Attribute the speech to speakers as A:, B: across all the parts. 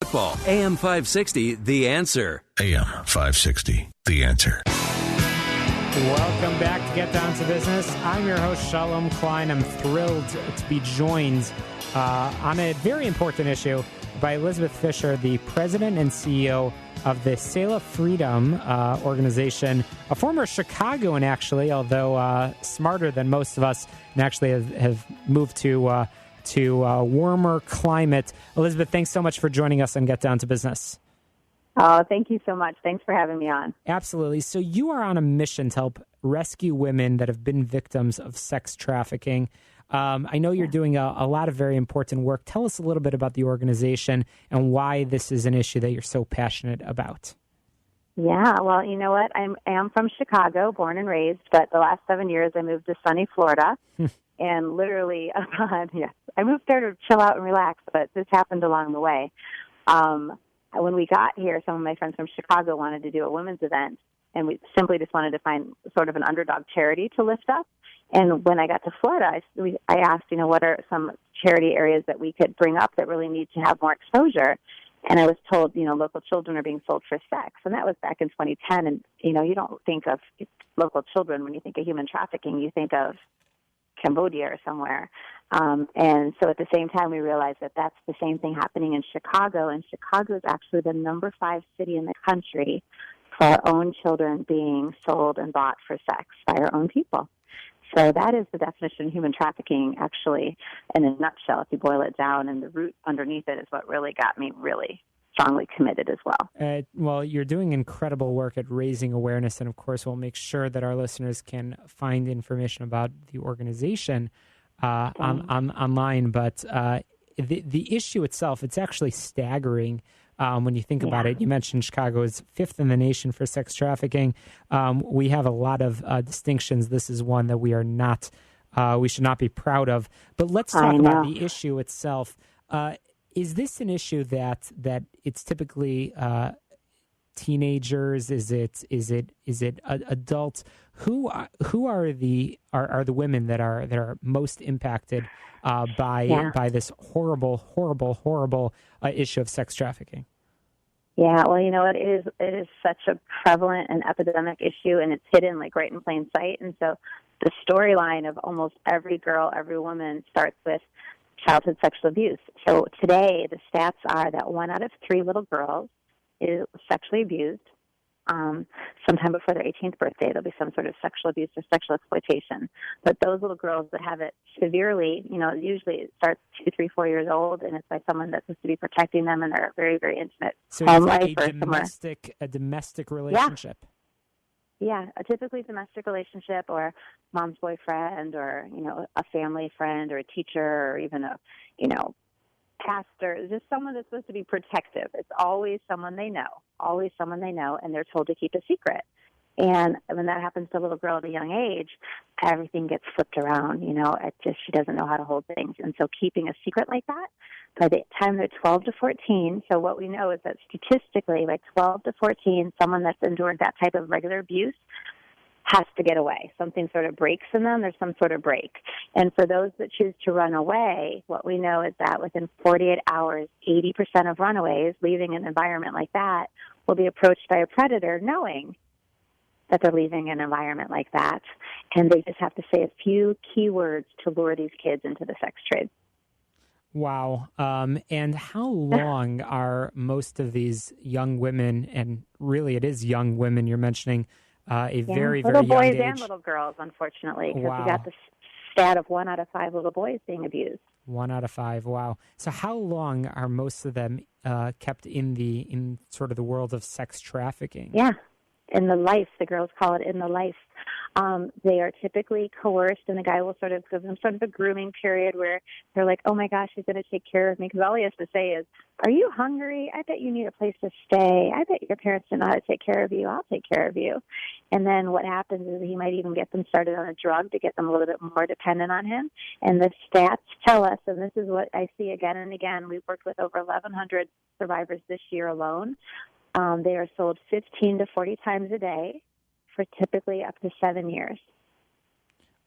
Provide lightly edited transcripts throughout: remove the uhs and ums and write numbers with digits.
A: Football. AM 560, The Answer.
B: AM 560, The Answer.
C: Welcome back to Get Down to Business. I'm your host, Shalom Klein. I'm thrilled to be joined on a very important issue by Elizabeth Fisher, the president and CEO of the Selah Freedom organization, a former Chicagoan, actually, although smarter than most of us, and actually have moved to a warmer climate. Elizabeth, thanks so much for joining us on Get Down to Business.
D: Oh, thank you so much. Thanks for having me on.
C: Absolutely. So you are on a mission to help rescue women that have been victims of sex trafficking. I know you're doing a lot of very important work. Tell us a little bit about the organization and why this is an issue that you're so passionate about.
D: Yeah, well, you know what? I am from Chicago, born and raised, but the last 7 years I moved to sunny Florida. And literally, I moved there to chill out and relax, but this happened along the way. When we got here, some of my friends from Chicago wanted to do a women's event, and we simply just wanted to find sort of an underdog charity to lift up. And when I got to Florida, I asked, what are some charity areas that we could bring up that really need to have more exposure? And I was told, local children are being sold for sex. And that was back in 2010. And, you don't think of local children when you think of human trafficking. You think of Cambodia or somewhere. And so at the same time, we realized that that's the same thing happening in Chicago. And Chicago is actually the number 5 city in the country for our own children being sold and bought for sex by our own people. So that is the definition of human trafficking, actually, in a nutshell, if you boil it down. And the root underneath it is what really got me really strongly committed as well.
C: Well, you're doing incredible work at raising awareness, and of course, we'll make sure that our listeners can find information about the organization online. But the issue itself, it's actually staggering when you think about it. You mentioned Chicago is 5th in the nation for sex trafficking. We have a lot of distinctions. This is one that we should not be proud of. But let's talk about the issue itself. Is this an issue that it's typically teenagers? Is it adults? Who are the women that are most impacted by this horrible issue of sex trafficking?
D: Yeah, well, it is such a prevalent and epidemic issue, and it's hidden like right in plain sight. And so the storyline of almost every girl, every woman starts with childhood sexual abuse. So today, the stats are that 1 out of 3 little girls is sexually abused. Sometime before their 18th birthday, there'll be some sort of sexual abuse or sexual exploitation. But those little girls that have it severely, usually it starts 2, 3, 4 years old, and it's by someone that's supposed to be protecting them in their very, very intimate home life or
C: a domestic relationship.
D: Yeah, a typically domestic relationship, or mom's boyfriend, or a family friend, or a teacher, or even a pastor. Just someone that's supposed to be protective. It's always someone they know, and they're told to keep a secret. And when that happens to a little girl at a young age, everything gets flipped around. She doesn't know how to hold things, and so keeping a secret like that. By the time they're 12 to 14, so what we know is that statistically, by 12 to 14, someone that's endured that type of regular abuse has to get away. Something sort of breaks in them. There's some sort of break. And for those that choose to run away, what we know is that within 48 hours, 80% of runaways leaving an environment like that will be approached by a predator knowing that they're leaving an environment like that. And they just have to say a few key words to lure these kids into the sex trade.
C: Wow. And how long are most of these young women, and really it is young women you're mentioning, very, very young age?
D: Little boys and little girls, unfortunately, because we got the stat of 1 out of 5 little boys being abused.
C: 1 out of 5, wow. So how long are most of them kept in sort of the world of sex trafficking?
D: Yeah, in the life. The girls call it in the life. They are typically coerced, and the guy will sort of give them sort of a grooming period where they're like, oh, my gosh, he's going to take care of me. Because all he has to say is, are you hungry? I bet you need a place to stay. I bet your parents don't know how to take care of you. I'll take care of you. And then what happens is he might even get them started on a drug to get them a little bit more dependent on him. And the stats tell us, and this is what I see again and again, we've worked with over 1,100 survivors this year alone. They are sold 15 to 40 times a day for typically up to 7 years.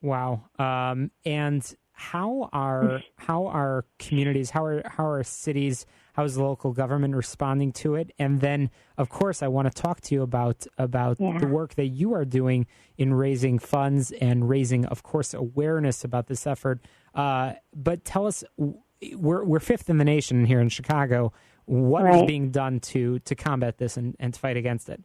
C: Wow. And how are communities, how are cities, How's the local government responding to it? And then, of course, I want to talk to you about the work that you are doing in raising funds and raising, of course, awareness about this effort. But tell us, we're fifth in the nation here in Chicago. What is being done to combat this and to fight against it?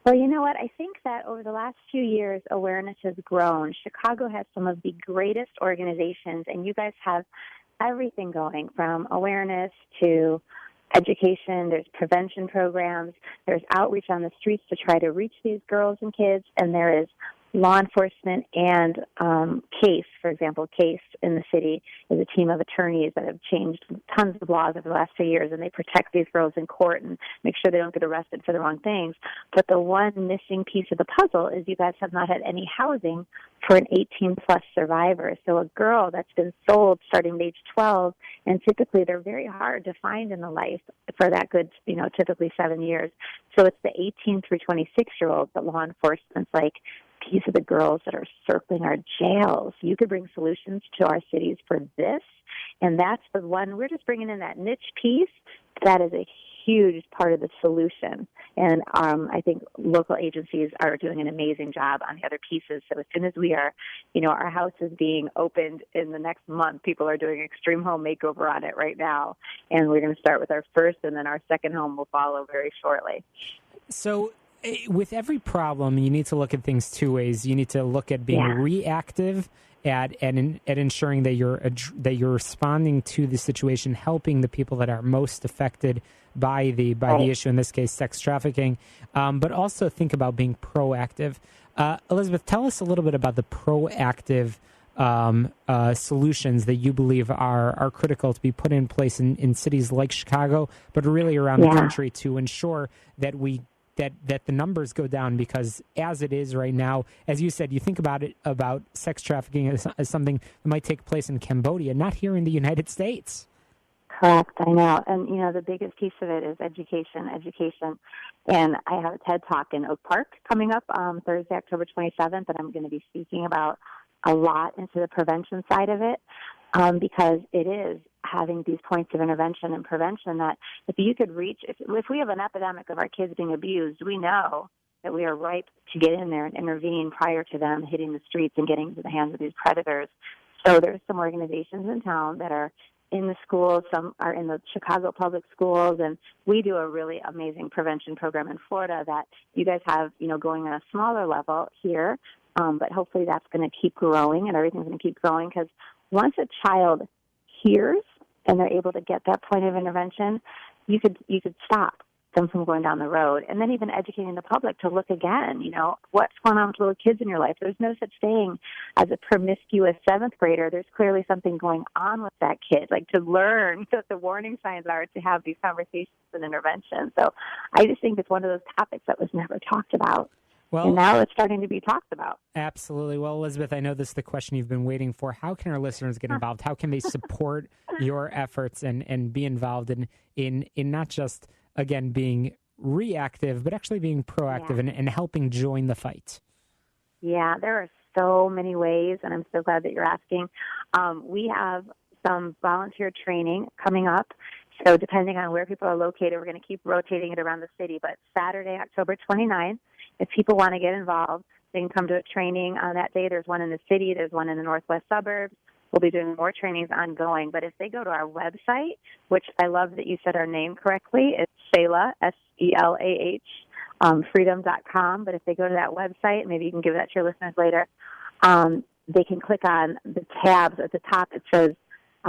D: Well, you know what? I think that over the last few years, awareness has grown. Chicago has some of the greatest organizations, and you guys have everything going from awareness to education. There's prevention programs. There's outreach on the streets to try to reach these girls and kids, and there is law enforcement and CASE, for example. CASE in the city is a team of attorneys that have changed tons of laws over the last few years, and they protect these girls in court and make sure they don't get arrested for the wrong things. But the one missing piece of the puzzle is you guys have not had any housing for an 18-plus survivor. So a girl that's been sold starting at age 12, and typically they're very hard to find in the life for that good, typically 7 years. So it's the 18 through 26-year-olds that law enforcement's like, these are the girls that are circling our jails. You could bring solutions to our cities for this, and that's the one. We're just bringing in that niche piece. That is a huge part of the solution, and I think local agencies are doing an amazing job on the other pieces. So as soon as we are, our house is being opened in the next month, people are doing extreme home makeover on it right now, and we're going to start with our first, and then our second home will follow very shortly.
C: So with every problem, you need to look at things two ways. You need to look at being reactive at ensuring that you're responding to the situation, helping the people that are most affected by the issue, in this case, sex trafficking. But also think about being proactive. Elizabeth, tell us a little bit about the proactive solutions that you believe are critical to be put in place in cities like Chicago, but really around the country to ensure that that the numbers go down, because as it is right now, as you said, you think about sex trafficking as something that might take place in Cambodia, not here in the United States.
D: Correct, I know. And, the biggest piece of it is education. And I have a TED Talk in Oak Park coming up Thursday, October 27th, and I'm going to be speaking about a lot into the prevention side of it, because it is having these points of intervention and prevention that if you could reach, if we have an epidemic of our kids being abused, we know that we are ripe to get in there and intervene prior to them hitting the streets and getting into the hands of these predators. So there's some organizations in town that are in the schools, some are in the Chicago public schools, and we do a really amazing prevention program in Florida that you guys have, going on a smaller level here, but hopefully that's going to keep growing and everything's going to keep growing, because once a child hears and they're able to get that point of intervention, you could stop them from going down the road. And then even educating the public to look again, what's going on with little kids in your life. There's no such thing as a promiscuous seventh grader. There's clearly something going on with that kid, like to learn what the warning signs are to have these conversations and intervention. So I just think it's one of those topics that was never talked about. Well, and now it's starting to be talked about.
C: Absolutely. Well, Elizabeth, I know this is the question you've been waiting for. How can our listeners get involved? How can they support your efforts and be involved in not just, again, being reactive, but actually being proactive and helping join the fight?
D: Yeah, there are so many ways, and I'm so glad that you're asking. We have some volunteer training coming up. So depending on where people are located, we're going to keep rotating it around the city. But Saturday, October 29th, if people want to get involved, they can come to a training on that day. There's one in the city. There's one in the northwest suburbs. We'll be doing more trainings ongoing. But if they go to our website, which I love that you said our name correctly, it's Selah, S-E-L-A-H, freedom.com. But if they go to that website, maybe you can give that to your listeners later, they can click on the tabs at the top. It says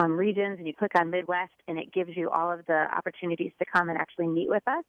D: regions, and you click on Midwest, and it gives you all of the opportunities to come and actually meet with us.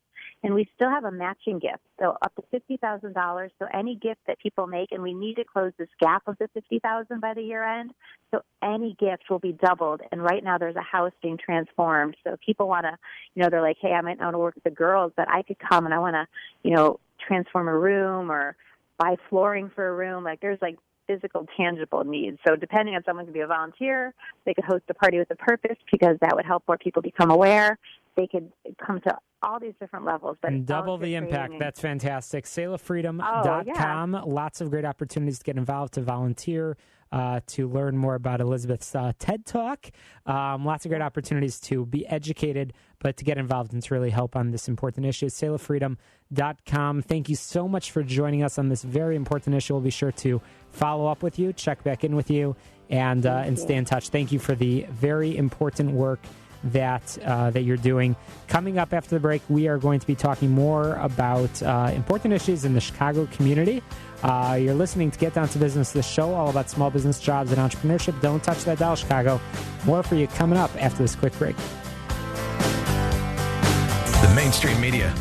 D: And we still have a matching gift, so up to $50,000. So any gift that people make, and we need to close this gap of the $50,000 by the year end. So any gift will be doubled. And right now there's a house being transformed. So people want to, they're like, hey, I might not want to work with the girls, but I could come and I want to, transform a room or buy flooring for a room. Like there's physical, tangible needs. So depending on someone could be a volunteer, they could host a party with a purpose because that would help more people become aware. They could come to all these different levels. But
C: and double the impact. That's fantastic. SelahFreedom.com. Lots of great opportunities to get involved, to volunteer, to learn more about Elizabeth's TED Talk. Lots of great opportunities to be educated, but to get involved and to really help on this important issue. SelahFreedom.com. Thank you so much for joining us on this very important issue. We'll be sure to follow up with you, check back in with you, and stay in touch. Thank you for the very important work that you're doing. Coming up after the break, we are going to be talking more about important issues in the Chicago community. You're listening to Get Down to Business, the show all about small business, jobs, and entrepreneurship. Don't touch that dial, Chicago. More for you coming up after this quick break.
B: The mainstream media